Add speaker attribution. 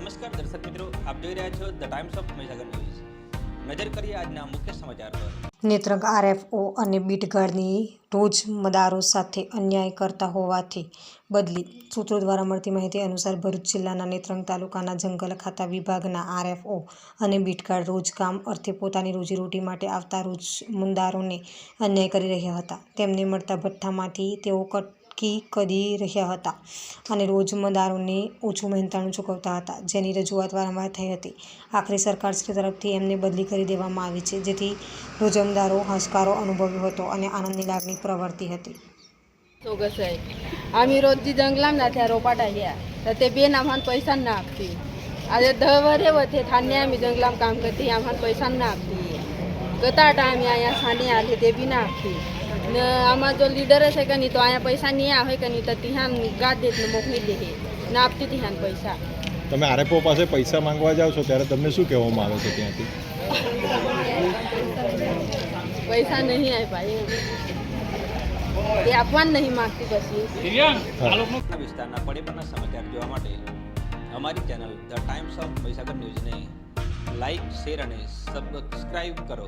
Speaker 1: નમસ્કાર દર્શક મિત્રો, આપ જોઈ રહ્યા છો the times of Mahisagar news. નજર કરીએ આજના મુખ્ય સમાચાર પર।
Speaker 2: નેત્રંગ આરએફઓ અને બીટગાર્ડની રોજમદારો સાથે અન્યાય કરતા હોવાથી બદલી। સૂત્રો દ્વારા મળતી માહિતી અનુસાર ભરૂચ જિલ્લાના નેત્રંગ તાલુકાના જંગલ ખાતા વિભાગના આરએફઓ અને બીટગાર્ડ રોજ કામ અર્થે પોતાની રોજીરોટી માટે આવતા રોજમદારોને અન્યાય કરી રહ્યા હતા। તેમને મળતા ભથ્થામાંથી તેઓ કદી રહ્યા હતા અને રોજમદારોને ઓછું મહેનતાણું ચૂકવતા હતા, જેની રજૂઆત વારંવાર થઈ હતી। આખરે સરકારશ્રી તરફથી એમને બદલી કરી દેવામાં આવી છે, જેથી રોજમદારો હાશકારો અનુભવ્યો હતો અને આનંદની લાગણી પ્રવર્તી હતી।
Speaker 3: आम्ही रोजची जंगलाम ना त्या रोपाटा घ्या तर ते बेन आम्हाला पैसा ना आपती आज 10 वरे होते थाने आम्ही जंगलाम काम करते आम्हाला पैसा ना आपती गताटा आम्ही आया साने आले ते बी ना आपती न आम्हा जो लीडर है का नहीं तो आया पैसा नहीं आहे का नहीं तो तिहान गाद देत न मोकली दे ना आपती तिहान पैसा।
Speaker 4: તમે આરએફઓ પાસે પૈસા માંગવા જાવ છો ત્યારે તમને શું કહેવામાં આવે છે ત્યાંથી?
Speaker 3: पैसा नहीं है भाई ये अपमान नहीं मांगती बस ये
Speaker 1: વિસ્તારના પડે પરના સમાચાર જોવા માટે અમારી channel the times of Mahisagar ન્યૂઝને લાઇક, શેર અને સબસ્ક્રાઇબ કરો।